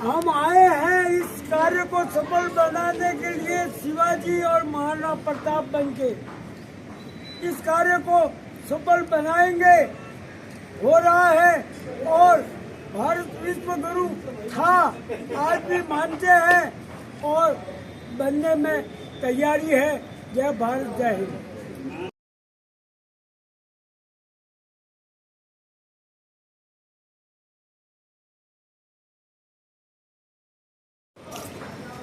हम आए हैं इस कार्य को सफल बनाने के लिए शिवाजी और महाराणा प्रताप बनके इस कार्य को सफल बनाएंगे। हो रहा है और भारत विश्व गुरु था, आज भी मानते हैं और बनने में तैयारी है। जय भारत, जय हिंद।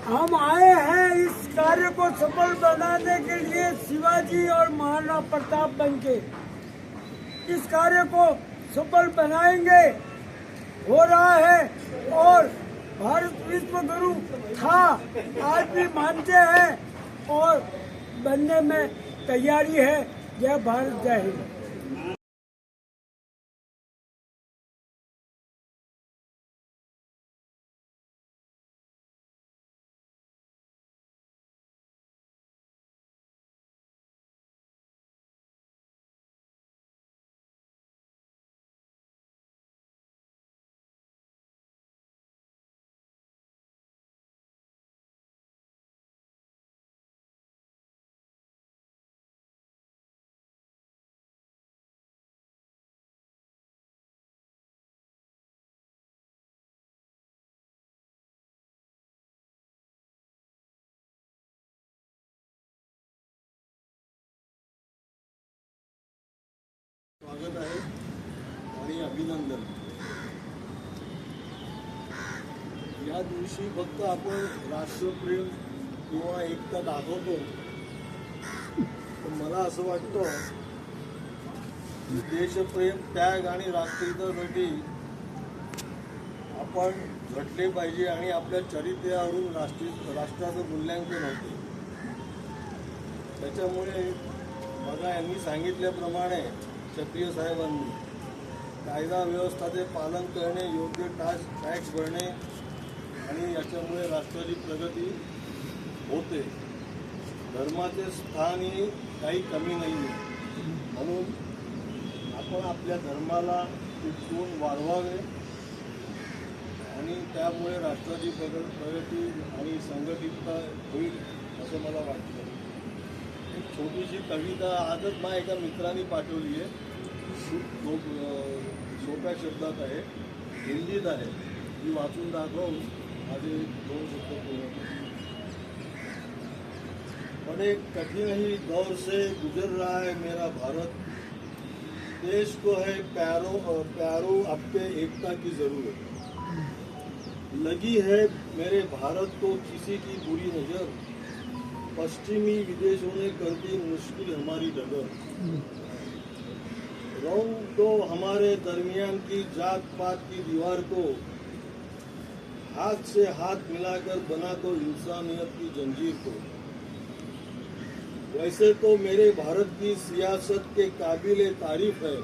हम आए हैं इस कार्य को सफल बनाने के लिए शिवाजी और महाराणा प्रताप बनके इस कार्य को सफल बनाएंगे। हो रहा है और भारत विश्व गुरु था, आज भी मानते हैं और बनने में तैयारी है। जय भारत, जय हिंद। स्वागत आहे आणि अभिनंदन। या दिवशी फक्त आपण राष्ट्रप्रेम किंवा एकता दाखवतो, पण मला असं वाटतं की देशप्रेम, त्याग आणि राष्ट्रहितासाठी आपण झटले पाहिजे आणि आपल्या चरित्र्यावरून राष्ट्राचं मूल्यांकन होते। त्याच्यामुळे बघा, यांनी सांगितल्याप्रमाणे क्षत्रिय साहेबांनी कायदा व्यवस्थेचे पालन करणे, योग्य टॅक्स भरणे आणि याच्यामुळे राष्ट्राची प्रगती होते। धर्माचे स्थानही काही कमी नाही आहे, म्हणून आपण आपल्या धर्माला टिकवून वाढवावे आणि त्यामुळे राष्ट्राची प्रगती आणि संघटितता होईल असं मला वाटतं। एक छोटीशी कविता आजच माझ्या एका मित्रांनी पाठवली आहे, सोप्या शब्दात आहे, हिंदीत आहे, ती वाचून दाखवून माझे 2 शब्द बोलतो। बड़े कठिन ही दौर से गुजर रहा है मेरा भारत, देश को है प्यारो आपके एकता की जरूरत, लगी है मेरे भारत को किसी की बुरी नजर, पश्चिमी विदेशों ने कर दी मुश्किल हमारी डगर, रंग दो हमारे दरमियान की जात पात की दीवार को, हाथ से हाथ मिलाकर बना दो इंसानियत की जंजीर को, वैसे तो मेरे भारत की सियासत के काबिले तारीफ है,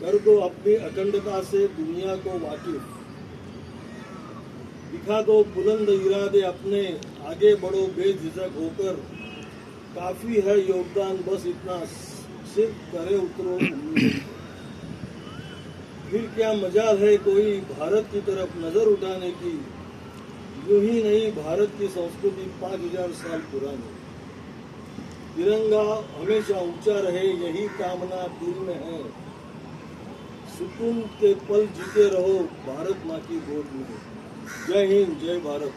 कर दो अपनी अखंडता से दुनिया को वाकिफ, दिखा दो बुलंद इरादे अपने, आगे बढ़ो बेझिझक होकर, काफी है योगदान बस इतना, सिर्फ करे उतरो फिर क्या मजाल है कोई भारत की तरफ नजर उठाने की, यूं ही नहीं भारत की संस्कृति 5000 साल पुरानी, तिरंगा हमेशा ऊंचा रहे यही कामना दिल में है, सुकून के पल जीते रहो भारत माँ की गोद में। जय हिंद, जय भारत।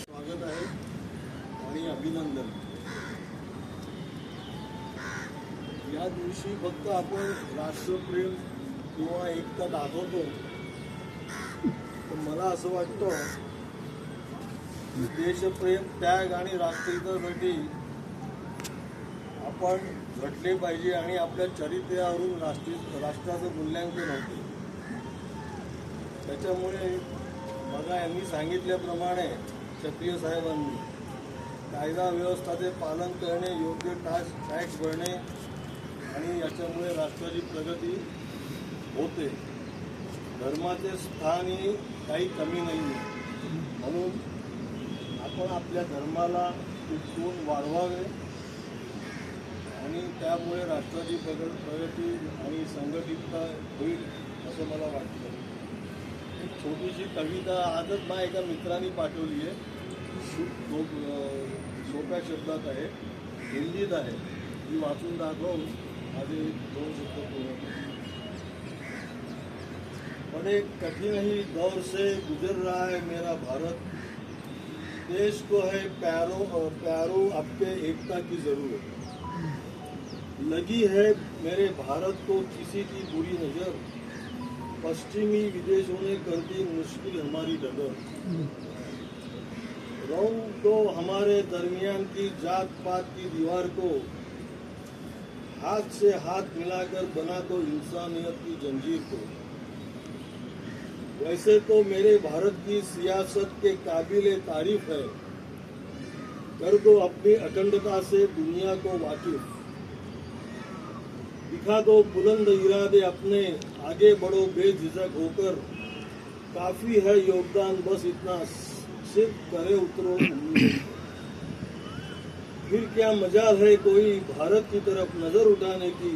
स्वागत आहे आणि अभिनंदन। या दिवशी फक्त आपण राष्ट्रप्रेम किंवा एकता दाखवतो, पण मला असं वाटतं की देशप्रेम, त्याग आणि राष्ट्रहितासाठी आपण झटले पाहिजे आणि आपल्या चरित्र्यावरून राष्ट्राचं मूल्यांकन होते। त्याच्यामुळे बघा, यांनी सांगितल्याप्रमाणे क्षत्रिय साहेबांनी कायदा व्यवस्थेचे पालन करणे, योग्य टॅक्स भरणे आणि याच्यामुळे राष्ट्राची प्रगती होते। धर्माचे स्थानही काही कमी नाही आहे, म्हणून आपण आपल्या धर्माला टिकवून वाढवावे आणि त्यामुळे राष्ट्राची प्रगती आणि संघटितता होईल असं मला वाटतं. एक छोटीशी कविता आजच मला एका मित्राने पाठवली आहे. सोप्या शब्दात आहे, हिंदीत आहे. ती वाचून दाखवून माझे 2 शब्द पूर्ण करतो. बड़े कठिन ही दौर से गुजर रहा है मेरा भारत. देश को है प्यारों आपके एकता की जरूरत. लगी है मेरे भारत को किसी की बुरी नजर. पश्चिमी विदेशों ने कर दी मुश्किल हमारी डगर. रौंद दो हमारे दरमियान की जात पात की दीवार को. हाथ से हाथ मिलाकर बना दो इंसानियत की जंजीर को. वैसे तो मेरे भारत की सियासत के काबिल तारीफ है. कर दो अपनी अखंडता से दुनिया को वाकिफ. दिखा दो बुलंद इरादे अपने, आगे बढ़ो बेझिझक होकर. काफी है योगदान बस इतना, सिर्फ करे उतरो उम्मीद. फिर क्या मजाल है कोई भारत की तरफ नजर उठाने की.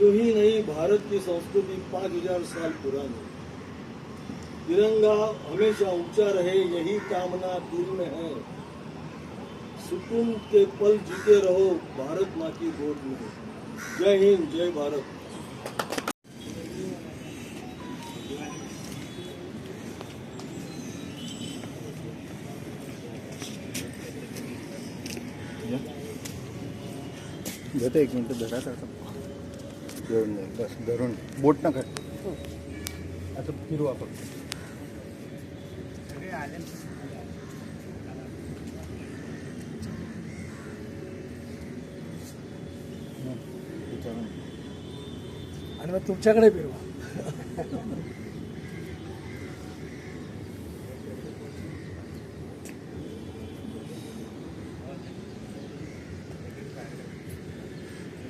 यूं ही नहीं भारत की संस्कृति 5000 साल पुरानी. तिरंगा हमेशा ऊंचा रहे यही कामना दिल में है. सुकून के पल जीते रहो भारत माँ की गोद में. जय हिंद, जय भारत. घेतो 1 मिनिट धरा आता घेऊन जाईल बस धरून बोट नका आता फिरू आपण आणि मग तुमच्याकडे फिरवा.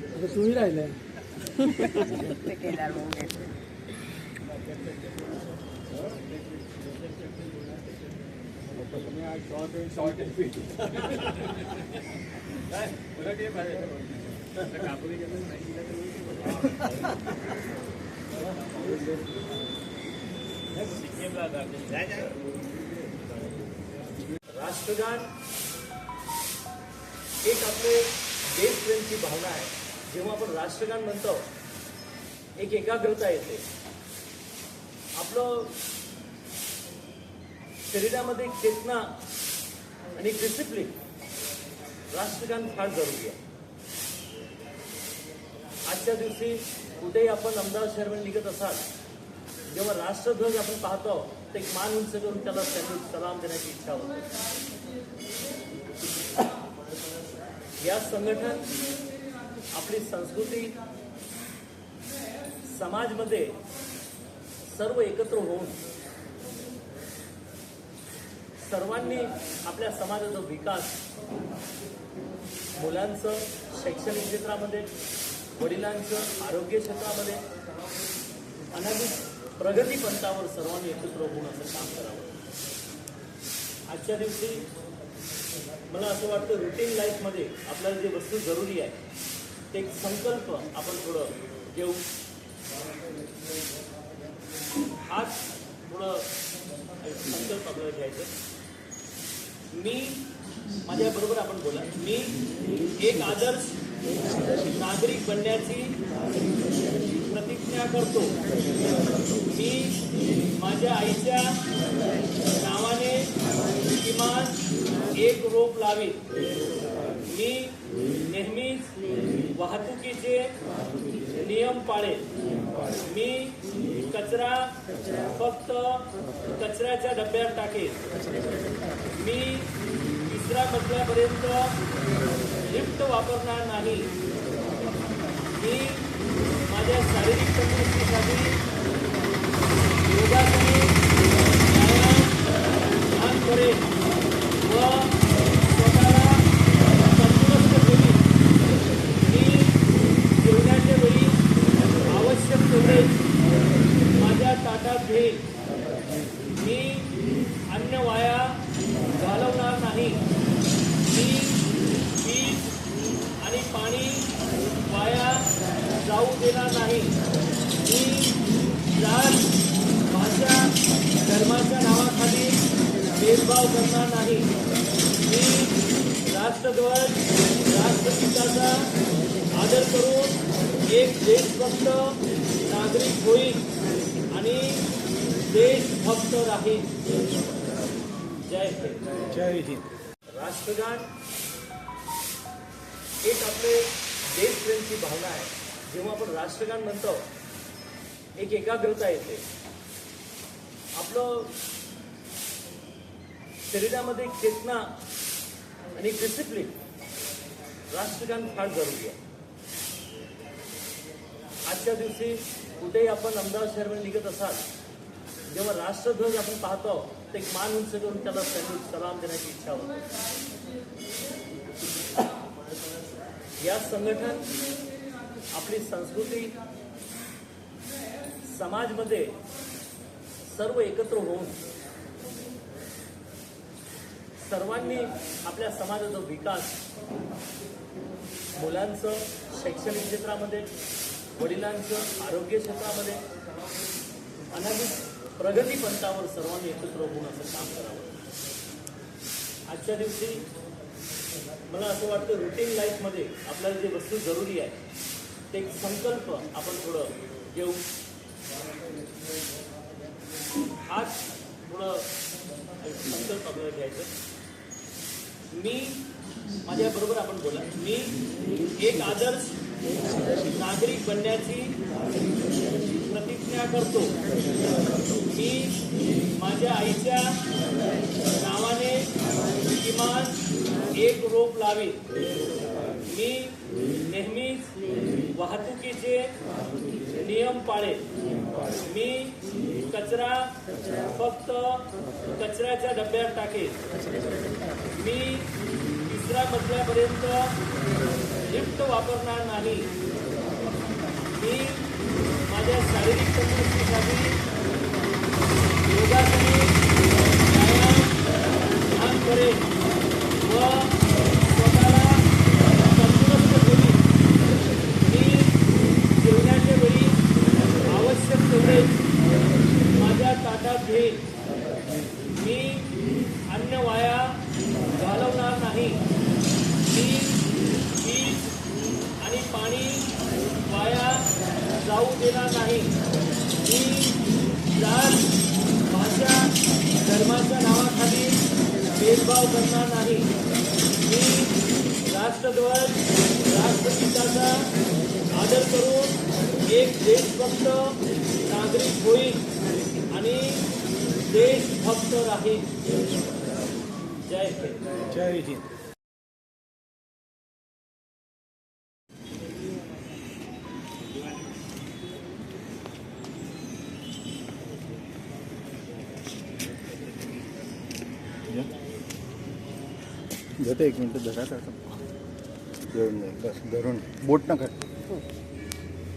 आता तुम्ही राहिलाय. राष्ट्रगान एक आपले देशप्रेमची भावना आहे. जेव्हा आपण राष्ट्रगान म्हणतो एक एकाग्रता येते. आपलं शरीरामध्ये एक चेतना आणि डिसिप्लिन राष्ट्रगान फार जरुरी आहे. आजच्या दिवशी कुठेही आपण अहमदाबाद शहरामध्ये निघत असाल, जेव्हा राष्ट्रध्वज आपण पाहतो ते एक मान उंच करून त्याला सलाम देण्याची इच्छा होते. या संघटन आपली संस्कृती समाजमध्ये सर्व एकत्र होऊन सर्वांनी आपल्या समाजाचा विकास, मुलांचं शैक्षणिक क्षेत्रामध्ये, वडिलांचं आरोग्य क्षेत्रामध्ये अनाधिक प्रगती पंथावर सर्वांनी एकत्र होऊन असं काम करावं. आजच्या दिवशी मला असं वाटतं रुटीन लाईफमध्ये आपल्याला जे वस्तू जरुरी आहे ते एक संकल्प आपण थोडं घेऊ. आज थोडं संकल्प आपल्याला घ्यायचं. मी माझ्याबरोबर आपण बोला. मी एक आदर्श नागरिक बनण्याची प्रतिज्ञा करतो. मी माझ्या आईच्या नावाने किमान एक रोप लावेल. मी नेहमीच वाहतुकीचे नियम पाळेल. मी कचरा फक्त कचऱ्याच्या डब्यात टाकेल. मी 3ऱ्या मजल्यापर्यंत लिफ्ट वापरणार नाही. मी माझ्या शारीरिक तंदुरुस्तीसाठी योगासने, व्यायाम, ध्यान करेल व स्वतःला तंदुरुस्त ठेवीन. मी जेवणाच्या वेळी आवश्यक तेवढे माझ्या ताटात घेईन. मी अन्न वाया घालवणार नाही. मी वीज आणि पाणी वाया जाऊ देणार नाही. मी जात, भाषा, धर्माच्या नावाखाली भेदभाव करणार नाही. मी राष्ट्रध्वज, राष्ट्रगीताचा आदर करून एक देशभक्त नागरिक होईल आणि देशभक्त राहील. जय हिंद. जय हिंद. राष्ट्रगान एक आपले देशप्रेमची भावना आहे. जेव्हा आपण राष्ट्रगान म्हणतो एक एकाग्रता येते. आपलं शरीरामध्ये एक चेतना आणि डिसिप्लिन राष्ट्रगान फार जरुरी आहे. आजच्या दिवशी कुठेही आपण अहमदाबाद शहरामध्ये निघत असाल, जेव्हा राष्ट्रध्वज आपण पाहतो ते एक मान उंच करून त्याला सलाम देण्याची इच्छा होते. या संघटन आपली संस्कृती समाजमध्ये सर्व एकत्र होऊन सर्वांनी आपल्या समाजाचा विकास, मुलांचं शैक्षणिक क्षेत्रामध्ये, वडिलांचं आरोग्य क्षेत्रामध्ये अनाधिक प्रगती पंथावर सर्वांनी एकत्र होऊन असं काम करावं. आजच्या दिवशी मला असं वाटतं रुटीन लाईफमध्ये आपल्याला जे वस्तू जरुरी आहे ते एक संकल्प आपण थोडं घेऊ. आज थोडं संकल्प आपल्याला घ्यायचं. मी माझ्याबरोबर आपण बोला. मी एक आदर्श नागरिक बनण्याची प्रतिज्ञा करतो. मी माझ्या आईच्या नावाने किमान एक रोप लावेन. मी नेहमीच वाहतुकीचे नियम पाळेन. मी कचरा फक्त कचऱ्याच्या डब्यात टाकेन. मी तिसऱ्या मजल्यापर्यंत लिफ्ट वापरणार नाही. मी माझ्या शारीरिक तंदुरुस्तीसाठी योगासने, व्यायाम, ध्यान करेन व स्वतःला तंदुरुस्त ठेवीन. मी जेवणाच्या वेळी आवश्यक तेवढे माझ्या ताटात घेईन. मी अन्न वाया घालवणार नाही. मी वीज आणि पाणी वाया जाऊ देणार नाही. मी जात, भाषा, धर्माच्या नावाखाली भेदभाव करणार नाही. मी राष्ट्रध्वज, राष्ट्रगीताचा आदर करून एक देशभक्त नागरिक होईल आणि देशभक्त राहील. जय हिंद. जय हिंद. जाते एक मिनिट धरा असं जेवण जाईल. बस धरून बोट नका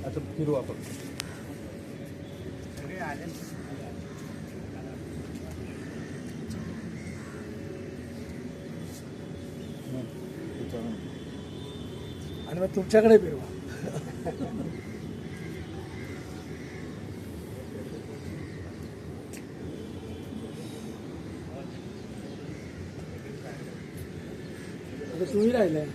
असं फिरू आपण. आणि मग तुमच्याकडे फिरवा. तुम्ही राहिलाय.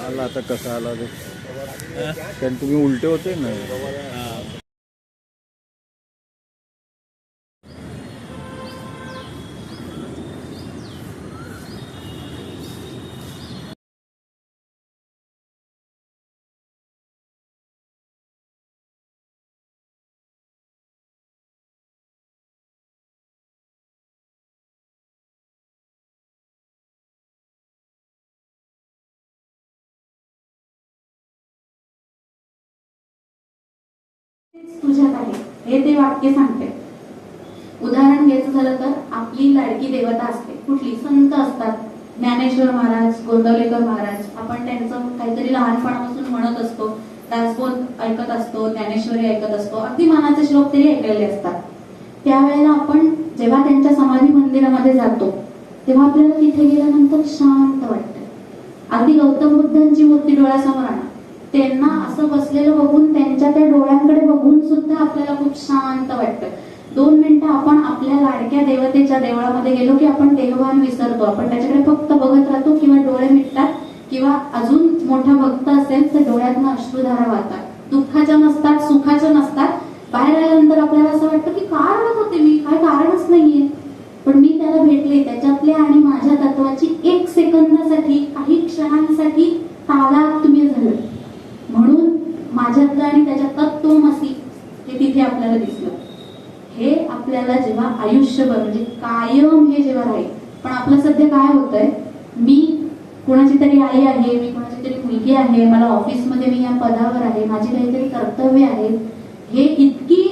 आला आता कसा आला ते कारण तुम्ही उलटे होते ना. तुझ्यात आहे हे ते वाक्य सांगते. उदाहरण घ्यायचं झालं तर आपली लाडकी देवता असते कुठली, संत असतात, ज्ञानेश्वर महाराज, गोंदवलेकर महाराज. आपण त्यांचं काहीतरी लहानपणापासून म्हणत असतो, दासबोध ऐकत असतो, ज्ञानेश्वरी ऐकत असतो, अगदी मनाचे श्लोक तरी ऐकलेले असतात. त्यावेळेला आपण जेव्हा त्यांच्या समाधी मंदिरामध्ये जातो तेव्हा आपल्याला तिथे गेल्यानंतर शांत वाटतं. अगदी गौतम बुद्धांची मूर्ती डोळ्यासमोर आणा, त्यांना असं बसलेलं बघून त्यांच्या त्या डोळ्यांकडे बघून सुद्धा आपल्याला खूप शांत वाटतं. 2 मिनिटं आपण आपल्या लाडक्या देवतेच्या देवळामध्ये गेलो की आपण देहभान विसरतो, आपण त्याच्याकडे फक्त बघत राहतो किंवा डोळे मिटतात, किंवा अजून मोठा भक्त असेल तर डोळ्यातनं अश्रुधारा वाहतात. दुःखाच्या नसतात, सुखाच्या नसतात. बाहेर आल्यानंतर आपल्याला असं वाटतं की का रडत होते मी, काय कारणच नाहीये, पण मी त्याला भेटले. त्याच्यातल्या आणि माझ्या तत्वाची 1 सेकंदासाठी, काही क्षणांसाठी तादात्म्य झालं, म्हणून माझ्यातलं आणि त्याच्या तत्वमसी हे तिथे आपल्याला दिसलं. हे आपल्याला जेव्हा आयुष्यभर म्हणजे कायम हे जेव्हा राहील. पण आपलं सध्या काय होतंय, मी कुणाची तरी आई आहे, मी कुणाची तरी मुलगी आहे, मला ऑफिसमध्ये मी या पदावर आहे, माझी काहीतरी कर्तव्य आहेत, हे इतकी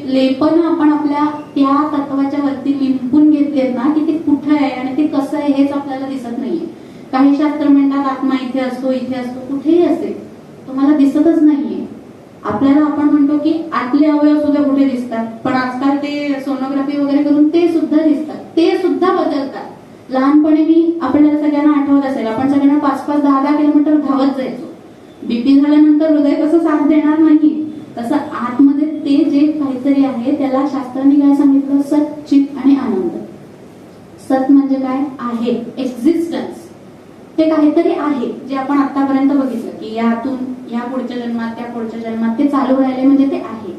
लेपन आपण आपल्या त्या तत्वाच्या वरती लिंपून घेतलेत ना की ते कुठं आहे आणि ते कसं आहे हेच आपल्याला दिसत नाहीये. काही शास्त्र म्हणतात आत्मा इथे असतो, इथे असतो, कुठेही असेल, तुम्हाला दिसतच नाहीये. आपल्याला आपण म्हणतो की आतले अवयव सुद्धा कुठे दिसतात, पण आजकाल ते सोनोग्राफी वगैरे करून ते सुद्धा दिसतात, ते सुद्धा बदलतात. लहानपणी मी आपल्याला सगळ्यांना आठवत असेल, आपण सगळ्यांना 5-5, 10-10 किलोमीटर धावत जायचो. बीपी झाल्यानंतर हृदय कसं साथ देणार नाही, तसं आतमध्ये ते जे काहीतरी आहे त्याला शास्त्रांनी काय सांगितलं, सत, चित आणि आनंद. सत म्हणजे काय आहे, एक्झिस्टन्स, ते काहीतरी आहे जे आपण आतापर्यंत बघितलं की यातून या पुढच्या जन्मात, त्या पुढच्या जन्मात ते चालू राहिले म्हणजे ते आहे.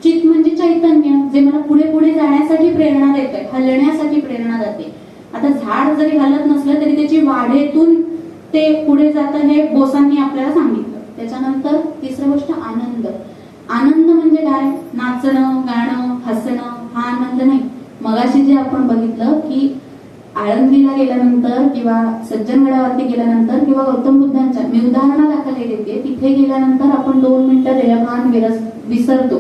चित म्हणजे चैतन्य, जे मला पुढे पुढे जाण्यासाठी प्रेरणा देतंय, हलण्यासाठी प्रेरणा देते. आता झाड जरी हलत नसलं तरी त्याची वाढेतून ते पुढे जातं हे बोसांनी आपल्याला सांगितलं. त्याच्यानंतर तिसरी गोष्ट आनंद. आनंद म्हणजे काय, नाचणं, गाणं, हसणं, हा आनंद नाही. मगाशी जे आपण बघितलं की आळंदीला गेल्यानंतर किंवा सज्जनगडावरती गेल्यानंतर किंवा गौतम बुद्धांच्या, मी उदाहरणादाखल हे देते, तिथे गेल्यानंतर आपण 2 मिनिटं देहभान विसरतो.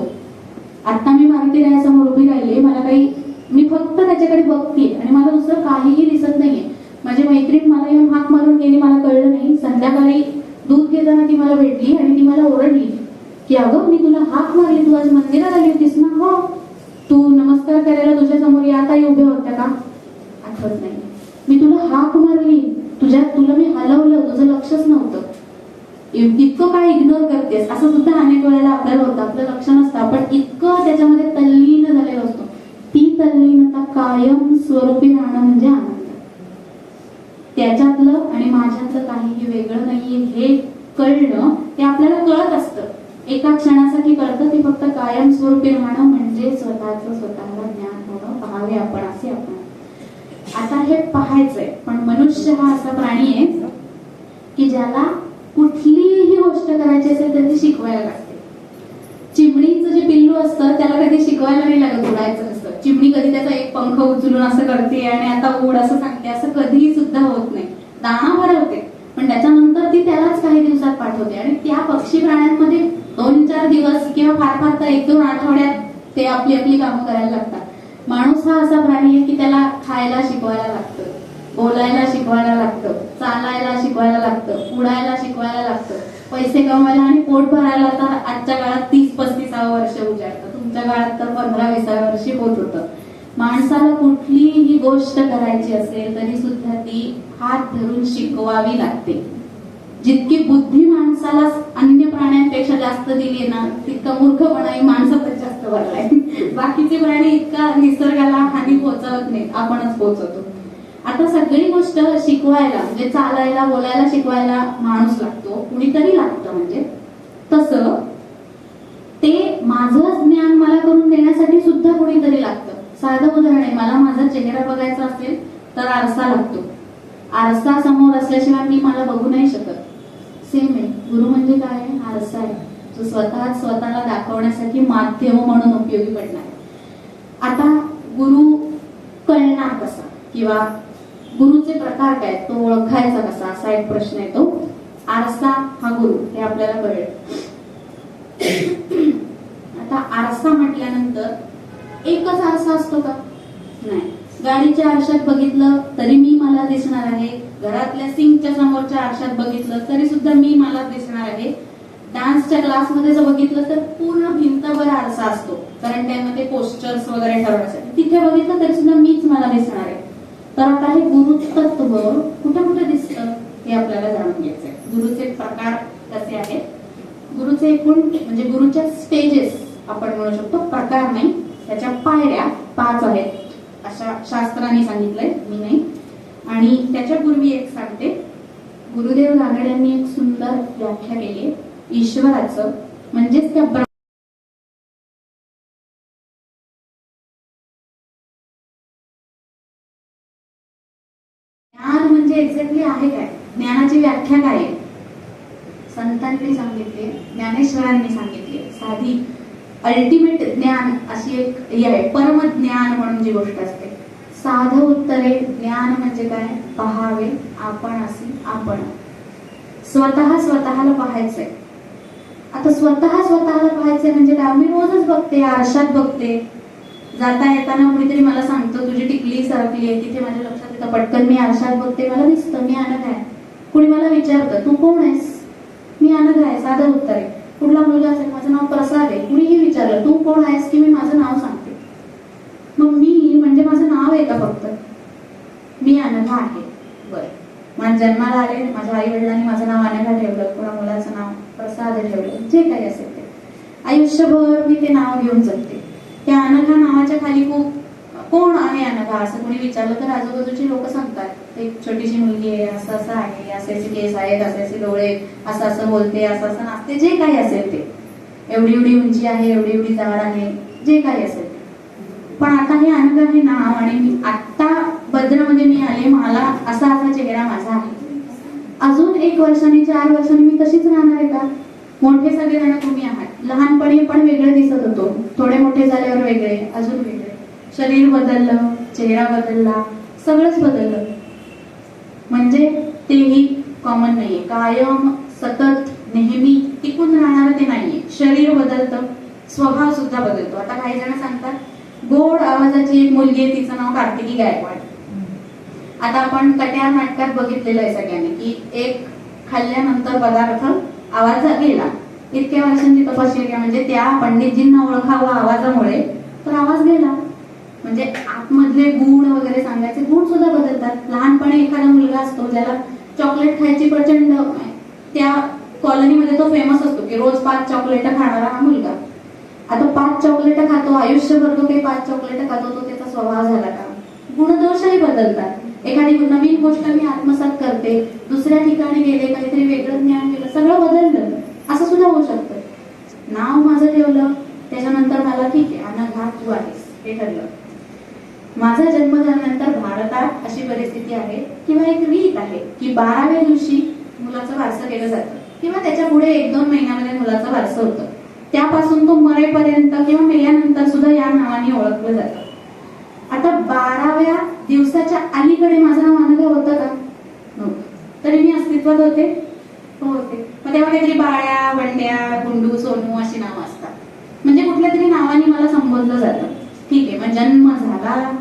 आता मी मारुती रायासमोर उभी राहिली, मला काही, मी फक्त त्याच्याकडे बघते आणि मला दुसरं काहीही दिसत नाहीये. माझी मैत्रीण मला येऊन हाक मारून गेली, मला कळलं नाही. संध्याकाळी दूध घेताना ती मला भेटली आणि ती मला ओरडली की अगं मी तुला हाक मारली, तू आज मंदिरात आली होतीस ना. हो, तू नमस्कार करायला तुझ्या समोर या ताई उभ्या होत्या का, आठवत नाही. मी तुला हाक मारली, तुला मी हलवलं, तुझं लक्षच नव्हतं. इतकं काय इग्नोर करतेस, असं सुद्धा अनेक वेळेला आपल्याला होतं, आपलं लक्ष नसतं. आपण इतकं त्याच्यामध्ये तल्लीन झालेलो असतो. ती तल्लीनता कायम स्वरूपी राहणं म्हणजे आनंद. त्याच्यातलं आणि माझ्यातलं काहीही वेगळं नाहीये हे कळणं, ते आपल्याला कळत असतं, एका क्षणासाठी कळतं. ते फक्त कायम स्वरूपी राहणं म्हणजे स्वतःला ज्ञान होणं, पाहावे आपण असे आपण. आता हे पाहायचंय, पण मनुष्य हा असा प्राणी आहे की ज्याला कुठलीही गोष्ट करायची असेल तर ती शिकवायला लागते. चिमणीचं जे पिल्लू असतं त्याला कधी शिकवायला नाही लागत उडायचं असतं. चिमणी कधी त्याचा एक पंख उचलून असं करते आणि आता उड असं सांगते, असं कधीही सुद्धा होत नाही. दाणा भरवते पण त्याच्यानंतर ती त्यालाच काही दिवसात पाठवते. आणि त्या पक्षी प्राण्यांमध्ये 2-4 दिवस किंवा फार तर 1-2 आठवड्यात ते आपली आपली कामं करायला लागतात. माणूस हा असा प्राणी आहे की त्याला खायला शिकवायला लागतं, बोलायला शिकवायला लागतं, चालायला शिकवायला लागतं, उडायला शिकवायला लागतं, पैसे कमवायला आणि पोट भरायला तर आजच्या काळात 30-35 वर्ष उजाडतं. तुमच्या काळात तर 15-20 वर्षी होत होतं. माणसाला कुठलीही गोष्ट करायची असेल तरी सुद्धा ती हात धरून शिकवावी लागते. जितकी बुद्धी माणसाला अन्य प्राण्यांपेक्षा जास्त दिली ना, तितका मूर्खपणाही माणसातच जास्त भरलाय. बाकीचे प्राणी इतका निसर्गाला हानी पोहोचवत नाहीत, आपणच पोहोचवतो. आता सगळी गोष्ट शिकवायला म्हणजे चालायला बोलायला शिकवायला माणूस लागतो, कुणीतरी लागतं. म्हणजे तसं ते माझं ज्ञान मला करून देण्यासाठी सुद्धा कोणीतरी लागतं. साधं उदाहरण आहे, मला माझा चेहरा बघायचा असेल तर आरसा लागतो. आरसा समोर असल्याशिवाय मी मला बघू नाही शकत. सेम आहे, गुरु म्हणजे काय आहे? आरसा आहे, जो स्वतःला दाखवण्यासाठी माध्यम म्हणून उपयोगी पडणार. आता गुरु कळणार कसा किंवा गुरुचे प्रकार काय, तो ओळखायचा कसा, असा एक प्रश्न येतो. आरसा हा गुरु हे आपल्याला कळेल. आता आरसा म्हटल्यानंतर एकच आरसा असतो का? नाही. गाडीच्या आरशात बघितलं तरी मी मला दिसणार आहे, घरातल्या सिंकच्या समोरच्या आरशात बघितलं तरी सुद्धा मी मला दिसणार आहे, डान्सच्या क्लासमध्ये जर बघितलं तर पूर्ण भिंतभर आरसा असतो, कारण त्यामध्ये पोस्टर्स वगैरे ठरवण्यासाठी. तिथे बघितलं तरी सुद्धा मीच मला दिसणार आहे. तर आता हे गुरुतत्व कुठे कुठे दिसतं हे आपल्याला जाणून घ्यायचंय. गुरुचे प्रकार कसे आहेत, गुरुचे एकूण म्हणजे गुरुच्या स्टेजेस आपण म्हणू शकतो, प्रकार नाही, त्याच्या पायऱ्या 5 आहेत अशा शास्त्रांनी सांगितलंय, मी नाही. आणि त्याच्यापूर्वी एक सांगते, गुरुदेव रानडे यांनी एक सुंदर व्याख्या केली आहे ईश्वराचं, म्हणजेच त्या ज्ञान म्हणजे एक्झॅक्टली आहे काय, ज्ञानाची व्याख्या काय आहे. संतांनी सांगितले, ज्ञानेश्वरांनी सांगितले, साधी अल्टिमेट ज्ञान अशी एक हे आहे, परमज्ञान म्हणून जी गोष्ट असते. साधं उत्तरे, ज्ञान म्हणजे काय, पहावे आपण असे आपण, स्वतःला पाहायचंय. आता स्वतःला पाहायचंय म्हणजे काय, मी रोजच बघते, आरशात बघते, जाता येताना कुणीतरी मला सांगतो तुझी टिकली सरकली आहे, तिथे माझ्या लक्षात येतं, पटकन मी आरशात बघते, मला दिसतं मी अनघ आहे. कुणी मला विचारतं तू कोण आहेस, मी अनघ आहे, साधं उत्तर आहे. कुठला मुलगा असेल, माझं नाव प्रसाद आहे, कुणीही विचारलं तू कोण आहेस की मी माझं नाव सांगते. मग मी म्हणजे माझं नाव आहे का फक्त, मी अनघा आहे. बरं, मला जन्माला आले, माझ्या आई वडिलांनी माझं नाव अनघा ठेवलं, कोणा मुलाचं नाव प्रसाद ठेवलं, जे काही असेल ते आयुष्यभर मी ते नाव घेऊन जगते. त्या अनघा नावाच्या खाली खूप कोण आहे अनघा असं कोणी विचारलं तर आजूबाजूची लोक सांगतात एक छोटीशी मुलगी आहे, असं असं आहे, असे असे केस आहेत, असे असे डोळे, असं असं बोलते, असं असं नाचते, जे काही असेल ते, एवढी एवढी उंची आहे, एवढी एवढी जाड आहे, जे काही असेल ते. पण आता हे अनघा हे नाव, आणि मी आता बद्रमध्ये मी आले, मला असा असा चेहरा माझा आहे. अजून 1 वर्षांनी 4 वर्षांनी मी तशीच राहणार आहे का? मोठे सगळेजण तुम्ही आहात, लहानपणी पण वेगळे दिसत होतो, थोडे मोठे झाल्यावर वेगळे, अजून वेगळे, शरीर बदललं, चेहरा बदलला, सगळंच बदललं. म्हणजे तेही कॉमन नाहीये, कायम सतत नेहमी टिकून राहणार ते नाहीये. शरीर बदलतं, स्वभाव सुद्धा बदलतो. आता काही जण सांगतात गोड आवाजाची एक मुलगी आहे, तिचं नाव कार्तिकी गायकवाड. आता आपण कट्यार नाटकात बघितलेलं आहे सगळ्यांनी की एक खाल्ल्यानंतर पदार्थ आवाज गेला, इतक्या वर्षांची तपश्चर्या, म्हणजे त्या पंडितजींना ओळखावा आवाजामुळे, तर आवाज गेला. म्हणजे आतमधले गुण वगैरे सांगायचे, गुण सुद्धा बदलतात. लहानपणी एखादा मुलगा असतो ज्याला चॉकलेट खायची प्रचंड, त्या कॉलनीमध्ये तो फेमस असतो की रोज 5 चॉकलेट खाणारा हा मुलगा. आता 5 चॉकलेट खातो, आयुष्यभर तो काही 5 चॉकलेट खातो, तो त्याचा स्वभाव झाला का? गुणदोषही बदलतात. एखादी नवीन गोष्ट मी आत्मसात करते, दुसऱ्या ठिकाणी गेले, काहीतरी वेगळं ज्ञान गेलं, सगळं बदललं, असं सुद्धा होऊ शकतं. नाव माझं ठेवलं, त्याच्यानंतर मला ठीक आहे अनघा तू आहेस हे ठरलं. माझा जन्म झाल्यानंतर भारतात अशी परिस्थिती आहे किंवा एक रीत आहे की 12व्या दिवशी मुलाचं बारसं केलं जातं, किंवा त्याच्या पुढे 1-2 महिन्यामध्ये मुलाचं बारसं होतं. त्यापासून तो मरेपर्यंत किंवा मेल्यानंतर सुद्धा या नावाने ओळखलं जातं. आता 12व्या दिवसाच्या अलीकडे माझं नाव अनघा होतं का? नव्हतं. तरी मी अस्तित्वात होते, होते. मग तेव्हा काहीतरी बाळ्या, बंड्या, गुंडू, सोनू अशी नावं असतात, म्हणजे कुठल्या तरी नावाने मला संबोधलं जातं. ठीक आहे, मग जन्म झाला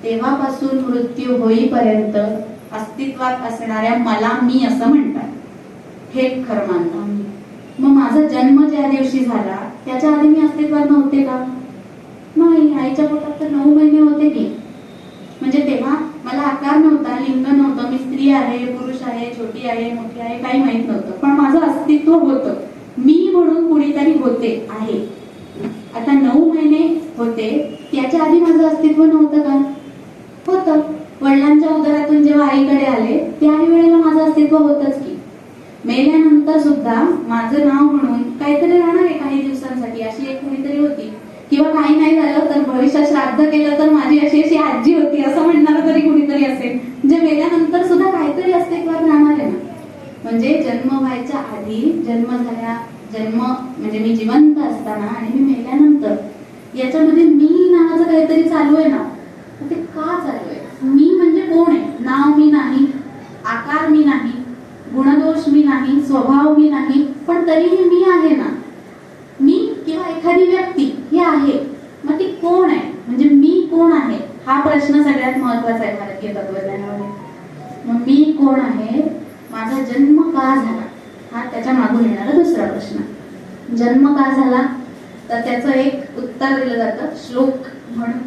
तेव्हापासून मृत्यू होईपर्यंत अस्तित्वात असणाऱ्या मला मी असं म्हणतात, हे खरं मानता. मग माझा जन्म ज्या दिवशी झाला त्याच्या आधी मी अस्तित्वात नव्हते का? नाही, आईच्या पोटात तर 9 महिने होते की. म्हणजे तेव्हा मला आकार नव्हता, लिंग नव्हतं, मी स्त्री आहे, पुरुष आहे, छोटी आहे, मोठी आहे, काही माहित नव्हतं, पण माझं अस्तित्व होतं. मी म्हणून कुणीतरी होते आहे. आता 9 महिने होते, त्याच्या आधी माझं अस्तित्व नव्हतं का? होतं. वडिलांच्या उदरातून जेव्हा आईकडे आले त्याही वेळेला माझं अस्तित्व होतच की. मेल्यानंतर सुद्धा माझं नाव म्हणून काहीतरी राहणार आहे काही दिवसांसाठी, अशी एक कुणीतरी होती. किंवा काही नाही झालं तर भविष्यात श्राद्ध केलं तर माझी अशी अशी आजी होती असं म्हणणार तरी कुणीतरी असेल, जे मेल्यानंतर सुद्धा काहीतरी अस्तित्वात राहणार आहे ना. म्हणजे जन्म व्हायच्या आधी, जन्म म्हणजे मी जिवंत असताना आणि मी मेल्यानंतर, याच्यामध्ये मी नावाचं काहीतरी चालू आहे ना. ते का चालू आहे? मी म्हणजे कोण आहे? नाव मी नाही, आकार मी नाही, गुणदोष मी नाही, स्वभाव मी नाही, पण तरीही मी आहे ना. मी किंवा एखादी व्यक्ती ही आहे, मग ती कोण आहे? म्हणजे मी कोण आहे हा प्रश्न सगळ्यात महत्वाचा आहे भारतीय तत्वज्ञानामध्ये. मग मी कोण आहे, माझा जन्म का झाला, हा त्याच्या मागून येणारा दुसरा प्रश्न. जन्म का झाला तर त्याचं एक उत्तर दिलं जातं श्लोक म्हणून.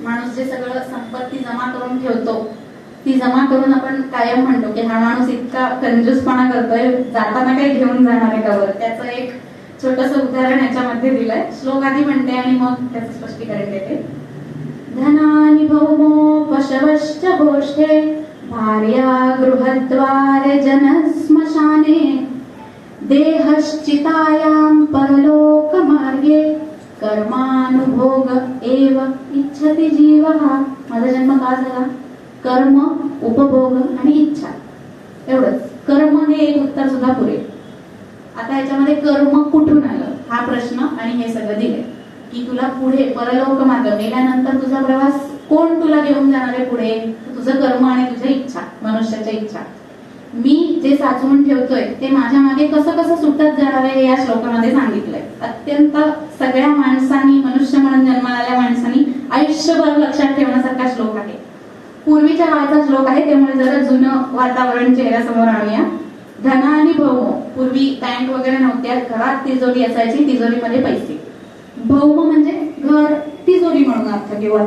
माणूस जे सगळं संपत्ती जमा करून ठेवतो, ती जमा करून आपण कायम म्हणतो की हा माणूस इतका कंजूसपणा करतोय, जाताना काही घेऊन जाणार आहे का वर. त्याचं एक छोटस उदाहरण याच्यामध्ये दिलंय. श्लोक आधी म्हणते आणि मग त्याचं स्पष्टीकरण देते. धनानि भौमो पशवश्च गोष्ठे भार्या गृहद्वारे जनस्मशाने देहश्चितायां परलोकमार्गे कर्मानुभोग एव इच्छति जीवः. माझा जन्म का झाला? कर्म, उपभोग आणि इच्छा, एवढंच. कर्म हे एक उत्तर सुद्धा पुरे. आता याच्यामध्ये कर्म कुठून आलं हा प्रश्न आणि हे सगळं दिलंय की तुला पुढे परलोक मार्ग, मेल्यानंतर तुझा प्रवास कोण तुला घेऊन जाणार आहे पुढे? तुझं कर्म आणि तुझ्या इच्छा, मनुष्याच्या इच्छा. मी जे साचवून ठेवतोय ते माझ्या मागे कसं कसं सुटत जाणार आहे हे या श्लोकामध्ये सांगितलंय. अत्यंत सगळ्या माणसांनी, मनुष्य म्हणून जन्माला आलेल्या माणसांनी आयुष्यभर लक्षात ठेवण्यासारखा श्लोक आहे. पूर्वीच्या काळाचा श्लोक आहे, त्यामुळे जरा जुनं वातावरण चेहऱ्यासमोर आणूया. धन आणि भौम. पूर्वी बँक वगैरे नव्हत्या, घरात तिजोरी असायची, तिजोरीमध्ये पैसे. भौम म्हणजे घर, तिजोरी म्हणून अर्थ किंवा